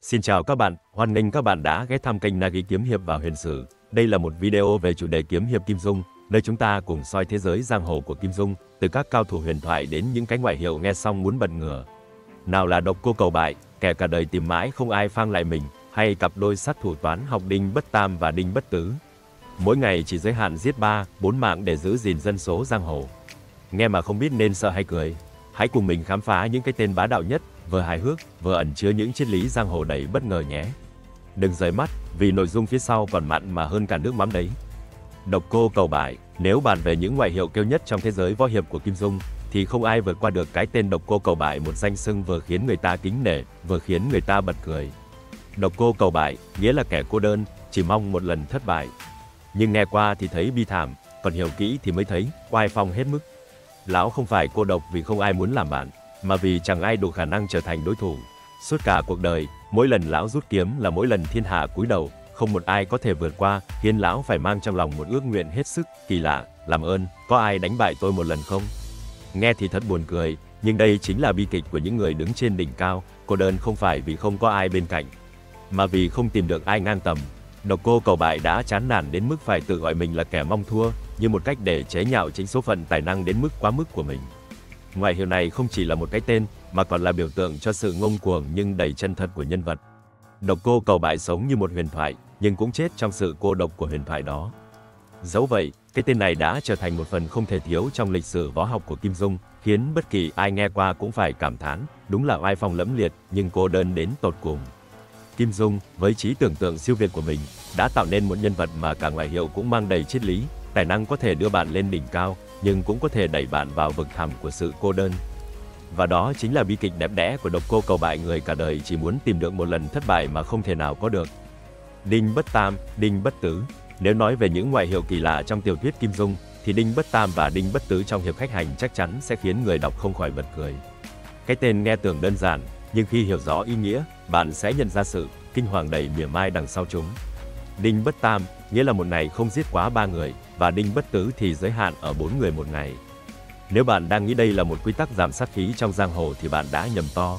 Xin chào các bạn, hoan nghênh các bạn đã ghé thăm kênh Nagi Kiếm Hiệp và Huyền Sử. Đây là một video về chủ đề kiếm hiệp Kim Dung, nơi chúng ta cùng soi thế giới giang hồ của Kim Dung, từ các cao thủ huyền thoại đến những cái ngoại hiệu nghe xong muốn bật ngửa. Nào là độc cô cầu bại, kẻ cả đời tìm mãi không ai phang lại mình, hay cặp đôi sát thủ toán học Đinh Bất Tam và Đinh Bất Tứ. Mỗi ngày chỉ giới hạn giết 3, 4 mạng để giữ gìn dân số giang hồ. Nghe mà không biết nên sợ hay cười. Hãy cùng mình khám phá những cái tên bá đạo nhất, vừa hài hước, vừa ẩn chứa những triết lý giang hồ đầy bất ngờ nhé. Đừng rời mắt, vì nội dung phía sau còn mặn mà hơn cả nước mắm đấy. Độc cô cầu bại, nếu bàn về những ngoại hiệu kêu nhất trong thế giới võ hiệp của Kim Dung, thì không ai vượt qua được cái tên độc cô cầu bại, một danh xưng vừa khiến người ta kính nể, vừa khiến người ta bật cười. Độc cô cầu bại, nghĩa là kẻ cô đơn, chỉ mong một lần thất bại. Nhưng nghe qua thì thấy bi thảm, còn hiểu kỹ thì mới thấy oai phong hết mức. Lão không phải cô độc vì không ai muốn làm bạn, mà vì chẳng ai đủ khả năng trở thành đối thủ. Suốt cả cuộc đời, mỗi lần lão rút kiếm là mỗi lần thiên hạ cúi đầu, không một ai có thể vượt qua, khiến lão phải mang trong lòng một ước nguyện hết sức kỳ lạ: làm ơn, có ai đánh bại tôi một lần không? Nghe thì thật buồn cười, nhưng đây chính là bi kịch của những người đứng trên đỉnh cao. Cô đơn không phải vì không có ai bên cạnh, mà vì không tìm được ai ngang tầm. Độc cô cầu bại đã chán nản đến mức phải tự gọi mình là kẻ mong thua, như một cách để chế nhạo chính số phận tài năng đến mức quá mức của mình. Ngoại hiệu này không chỉ là một cái tên, mà còn là biểu tượng cho sự ngông cuồng nhưng đầy chân thật của nhân vật. Độc cô cầu bại sống như một huyền thoại, nhưng cũng chết trong sự cô độc của huyền thoại đó. Dẫu vậy, cái tên này đã trở thành một phần không thể thiếu trong lịch sử võ học của Kim Dung, khiến bất kỳ ai nghe qua cũng phải cảm thán, đúng là oai phong lẫm liệt, nhưng cô đơn đến tột cùng. Kim Dung, với trí tưởng tượng siêu việt của mình, đã tạo nên một nhân vật mà cả ngoại hiệu cũng mang đầy triết lý. Tài năng có thể đưa bạn lên đỉnh cao, nhưng cũng có thể đẩy bạn vào vực thẳm của sự cô đơn. Và đó chính là bi kịch đẹp đẽ của độc cô cầu bại, người cả đời chỉ muốn tìm được một lần thất bại mà không thể nào có được. Đinh Bất Tam, Đinh Bất Tứ. Nếu nói về những ngoại hiệu kỳ lạ trong tiểu thuyết Kim Dung, thì Đinh Bất Tam và Đinh Bất Tứ trong hiệp khách hành chắc chắn sẽ khiến người đọc không khỏi bật cười. Cái tên nghe tưởng đơn giản, nhưng khi hiểu rõ ý nghĩa, bạn sẽ nhận ra sự kinh hoàng đầy mỉa mai đằng sau chúng. Đinh Bất Tam nghĩa là một ngày không giết quá 3 người, và Đinh Bất Tứ thì giới hạn ở 4 người một ngày. Nếu bạn đang nghĩ đây là một quy tắc giảm sát khí trong giang hồ thì bạn đã nhầm to.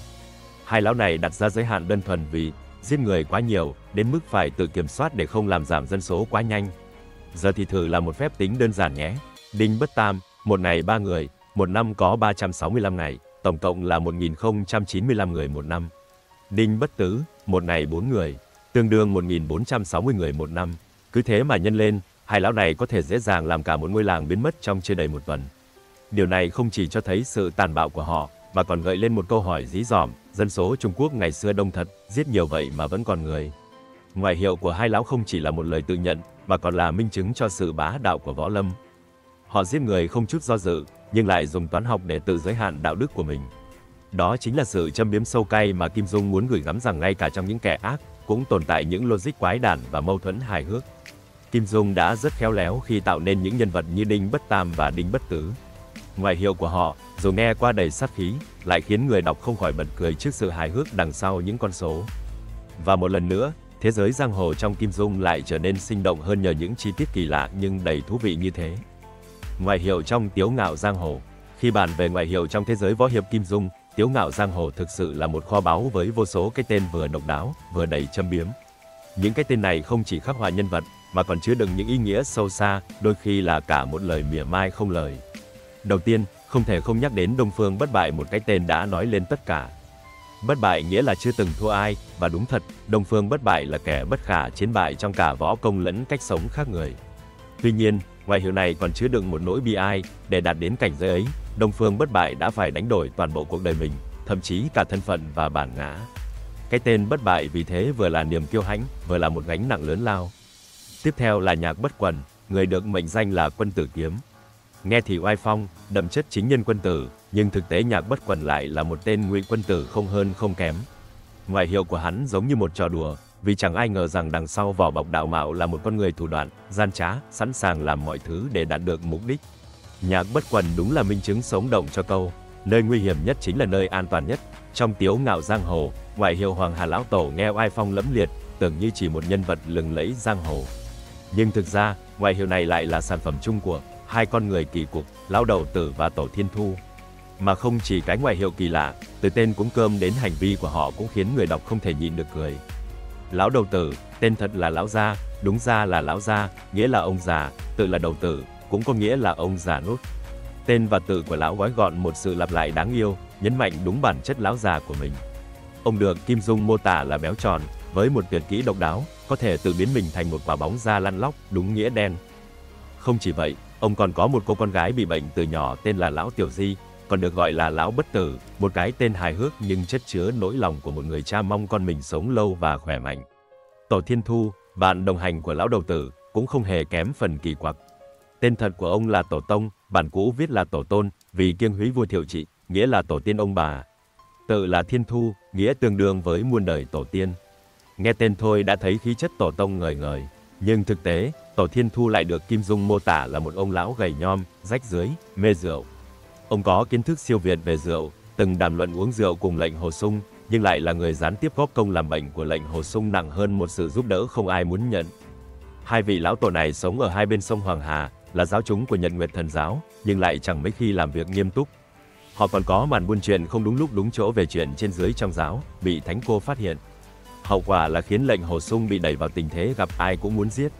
Hai lão này đặt ra giới hạn đơn thuần vì giết người quá nhiều, đến mức phải tự kiểm soát để không làm giảm dân số quá nhanh. Giờ thì thử làm một phép tính đơn giản nhé. Đinh Bất Tam, một ngày 3 người, một năm có 365 ngày, tổng cộng là 1095 người một năm. Đinh Bất Tứ, một ngày 4 người, tương đương 1460 người một năm. Cứ thế mà nhân lên, hai lão này có thể dễ dàng làm cả một ngôi làng biến mất trong chưa đầy một tuần. Điều này không chỉ cho thấy sự tàn bạo của họ, mà còn gợi lên một câu hỏi dí dỏm: dân số Trung Quốc ngày xưa đông thật, giết nhiều vậy mà vẫn còn người. Ngoại hiệu của hai lão không chỉ là một lời tự nhận, mà còn là minh chứng cho sự bá đạo của võ lâm. Họ giết người không chút do dự, nhưng lại dùng toán học để tự giới hạn đạo đức của mình. Đó chính là sự châm biếm sâu cay mà Kim Dung muốn gửi gắm, rằng ngay cả trong những kẻ ác, cũng tồn tại những logic quái đản và mâu thuẫn hài hước. Kim Dung đã rất khéo léo khi tạo nên những nhân vật như Đinh Bất Tam và Đinh Bất Tứ. Ngoại hiệu của họ, dù nghe qua đầy sát khí, lại khiến người đọc không khỏi bật cười trước sự hài hước đằng sau những con số. Và một lần nữa, thế giới giang hồ trong Kim Dung lại trở nên sinh động hơn nhờ những chi tiết kỳ lạ nhưng đầy thú vị như thế. Ngoại hiệu trong Tiếu Ngạo Giang Hồ. Khi bàn về ngoại hiệu trong thế giới võ hiệp Kim Dung, Tiếu Ngạo Giang Hồ thực sự là một kho báu với vô số cái tên vừa độc đáo, vừa đầy châm biếm. Những cái tên này không chỉ khắc họa nhân vật, mà còn chứa đựng những ý nghĩa sâu xa, đôi khi là cả một lời mỉa mai không lời. Đầu tiên, không thể không nhắc đến Đông Phương Bất Bại, một cái tên đã nói lên tất cả. Bất bại nghĩa là chưa từng thua ai, và đúng thật, Đông Phương Bất Bại là kẻ bất khả chiến bại trong cả võ công lẫn cách sống khác người. Tuy nhiên, ngoại hiệu này còn chứa đựng một nỗi bi ai. Để đạt đến cảnh giới ấy, Đông Phương Bất Bại đã phải đánh đổi toàn bộ cuộc đời mình, thậm chí cả thân phận và bản ngã. Cái tên Bất Bại vì thế vừa là niềm kiêu hãnh, vừa là một gánh nặng lớn lao. Tiếp theo là Nhạc Bất Quần, người được mệnh danh là Quân Tử Kiếm. Nghe thì oai phong, đậm chất chính nhân quân tử, nhưng thực tế Nhạc Bất Quần lại là một tên ngụy quân tử không hơn không kém. Ngoại hiệu của hắn giống như một trò đùa, vì chẳng ai ngờ rằng đằng sau vỏ bọc đạo mạo là một con người thủ đoạn, gian trá, sẵn sàng làm mọi thứ để đạt được mục đích. Nhạc Bất Quần đúng là minh chứng sống động cho câu: nơi nguy hiểm nhất chính là nơi an toàn nhất. Trong Tiếu Ngạo Giang Hồ, ngoại hiệu Hoàng Hà Lão Tổ nghe oai phong lẫm liệt, tưởng như chỉ một nhân vật lừng lẫy giang hồ. Nhưng thực ra, ngoại hiệu này lại là sản phẩm chung của hai con người kỳ cục, Lão Đầu Tử và Tổ Thiên Thu. Mà không chỉ cái ngoại hiệu kỳ lạ, từ tên cúng cơm đến hành vi của họ cũng khiến người đọc không thể nhịn được cười. Lão Đầu Tử, tên thật là Lão Gia, đúng ra là Lão Gia, nghĩa là ông già, tự là đầu tử, cũng có nghĩa là ông già nốt. Tên và tự của lão gói gọn một sự lặp lại đáng yêu, nhấn mạnh đúng bản chất lão già của mình. Ông được Kim Dung mô tả là béo tròn, với một tuyệt kỹ độc đáo, có thể tự biến mình thành một quả bóng da lăn lóc, đúng nghĩa đen. Không chỉ vậy, ông còn có một cô con gái bị bệnh từ nhỏ tên là Lão Tiểu Di, còn được gọi là Lão Bất Tử, một cái tên hài hước nhưng chất chứa nỗi lòng của một người cha mong con mình sống lâu và khỏe mạnh. Tổ Thiên Thu, bạn đồng hành của Lão Đầu Tử, cũng không hề kém phần kỳ quặc. Tên thật của ông là Tổ Tông, bản cũ viết là Tổ Tôn, vì kiêng húy vua Thiệu Trị, nghĩa là tổ tiên ông bà. Tự là Thiên Thu, nghĩa tương đương với muôn đời tổ tiên. Nghe tên thôi đã thấy khí chất Tổ Tông ngời ngời, nhưng thực tế, Tổ Thiên Thu lại được Kim Dung mô tả là một ông lão gầy nhom, rách rưới, mê rượu. Ông có kiến thức siêu việt về rượu, từng đàm luận uống rượu cùng lệnh Hồ Xung, nhưng lại là người gián tiếp góp công làm bệnh của lệnh Hồ Xung nặng hơn một sự giúp đỡ không ai muốn nhận. Hai vị lão tổ này sống ở hai bên sông Hoàng Hà, là giáo chúng của Nhật Nguyệt Thần giáo, nhưng lại chẳng mấy khi làm việc nghiêm túc. Họ còn có màn buôn chuyện không đúng lúc đúng chỗ về chuyện trên dưới trong giáo, bị Thánh Cô phát hiện. Hậu quả là khiến lệnh Hồ Xung bị đẩy vào tình thế gặp ai cũng muốn giết.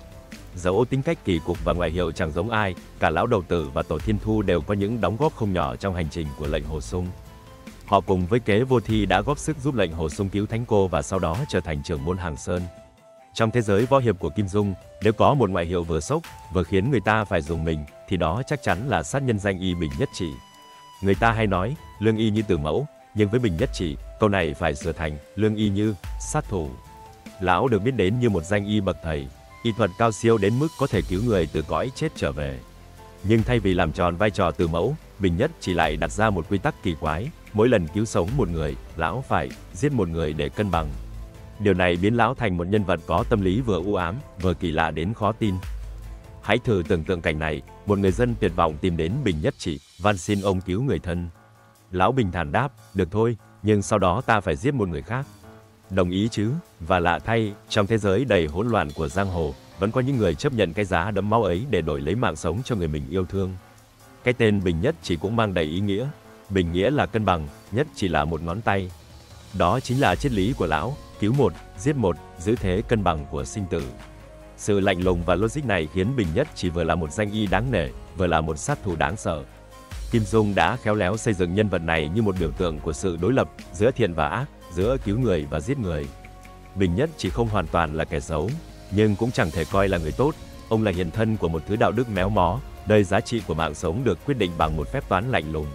Dẫu tính cách kỳ cục và ngoại hiệu chẳng giống ai, cả Lão Đầu Tử và Tổ Thiên Thu đều có những đóng góp không nhỏ trong hành trình của lệnh Hồ Xung. Họ cùng với Kế Vô Thi đã góp sức giúp lệnh Hồ Xung cứu Thánh Cô và sau đó trở thành trưởng môn Hàng Sơn. Trong thế giới võ hiệp của Kim Dung, nếu có một ngoại hiệu vừa sốc, vừa khiến người ta phải dùng mình, thì đó chắc chắn là sát nhân danh y Bình Nhất Chỉ. Người ta hay nói, lương y như tử mẫu, nhưng với Bình Nhất Chỉ, câu này phải sửa thành, lương y như sát thủ. Lão được biết đến như một danh y bậc thầy, y thuật cao siêu đến mức có thể cứu người từ cõi chết trở về. Nhưng thay vì làm tròn vai trò tử mẫu, Bình Nhất Chỉ lại đặt ra một quy tắc kỳ quái, mỗi lần cứu sống một người, lão phải giết một người để cân bằng. Điều này biến lão thành một nhân vật có tâm lý vừa u ám, vừa kỳ lạ đến khó tin. Hãy thử tưởng tượng cảnh này, một người dân tuyệt vọng tìm đến Bình Nhất Chỉ, van xin ông cứu người thân. Lão bình thản đáp, được thôi, nhưng sau đó ta phải giết một người khác. Đồng ý chứ? Và lạ thay, trong thế giới đầy hỗn loạn của giang hồ, vẫn có những người chấp nhận cái giá đẫm máu ấy để đổi lấy mạng sống cho người mình yêu thương. Cái tên Bình Nhất Chỉ cũng mang đầy ý nghĩa. Bình nghĩa là cân bằng, nhất chỉ là một ngón tay. Đó chính là triết lý của lão, cứu một, giết một, giữ thế cân bằng của sinh tử. Sự lạnh lùng và logic này khiến Bình Nhất Chỉ vừa là một danh y đáng nể, vừa là một sát thủ đáng sợ. Kim Dung đã khéo léo xây dựng nhân vật này như một biểu tượng của sự đối lập giữa thiện và ác, giữa cứu người và giết người. Bình Nhất Chỉ không hoàn toàn là kẻ xấu, nhưng cũng chẳng thể coi là người tốt. Ông là hiện thân của một thứ đạo đức méo mó, nơi giá trị của mạng sống được quyết định bằng một phép toán lạnh lùng.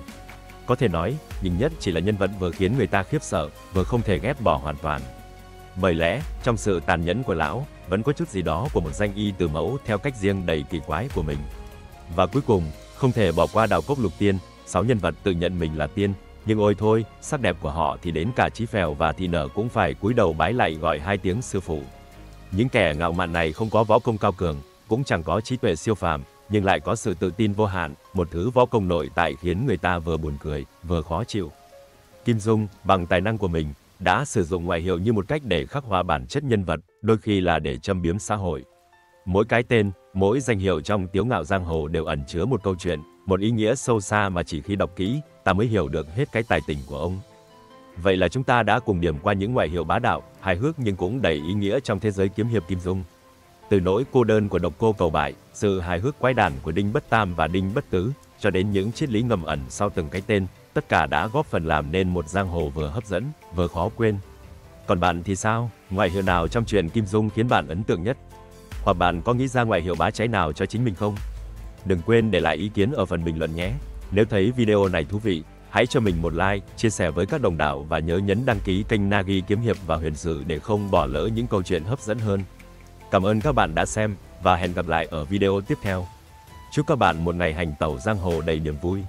Có thể nói, Bình Nhất Chỉ là nhân vật vừa khiến người ta khiếp sợ, vừa không thể ghét bỏ hoàn toàn. Bởi lẽ, trong sự tàn nhẫn của lão, vẫn có chút gì đó của một danh y tử mẫu theo cách riêng đầy kỳ quái của mình. Và cuối cùng, không thể bỏ qua Đào Cốc Lục Tiên, 6 nhân vật tự nhận mình là tiên, nhưng ôi thôi, sắc đẹp của họ thì đến cả Chí Phèo và Thị Nở cũng phải cúi đầu bái lạy gọi 2 tiếng sư phụ. Những kẻ ngạo mạn này không có võ công cao cường, cũng chẳng có trí tuệ siêu phàm, nhưng lại có sự tự tin vô hạn, một thứ võ công nội tại khiến người ta vừa buồn cười, vừa khó chịu. Kim Dung, bằng tài năng của mình, đã sử dụng ngoại hiệu như một cách để khắc họa bản chất nhân vật, đôi khi là để châm biếm xã hội. Mỗi cái tên, mỗi danh hiệu trong Tiếu Ngạo Giang Hồ đều ẩn chứa một câu chuyện, một ý nghĩa sâu xa mà chỉ khi đọc kỹ, ta mới hiểu được hết cái tài tình của ông. Vậy là chúng ta đã cùng điểm qua những ngoại hiệu bá đạo, hài hước nhưng cũng đầy ý nghĩa trong thế giới kiếm hiệp Kim Dung. Từ nỗi cô đơn của Độc Cô Cầu Bại, sự hài hước quái đản của Đinh Bất Tam và Đinh Bất Tứ, cho đến những triết lý ngầm ẩn sau từng cái tên, tất cả đã góp phần làm nên một giang hồ vừa hấp dẫn, vừa khó quên. Còn bạn thì sao? Ngoại hiệu nào trong truyện Kim Dung khiến bạn ấn tượng nhất? Hoặc bạn có nghĩ ra ngoại hiệu bá cháy nào cho chính mình không? Đừng quên để lại ý kiến ở phần bình luận nhé. Nếu thấy video này thú vị, hãy cho mình một like, chia sẻ với các đồng đạo và nhớ nhấn đăng ký kênh Nagi Kiếm Hiệp và Huyền Sử để không bỏ lỡ những câu chuyện hấp dẫn hơn. Cảm ơn các bạn đã xem và hẹn gặp lại ở video tiếp theo. Chúc các bạn một ngày hành tẩu giang hồ đầy niềm vui.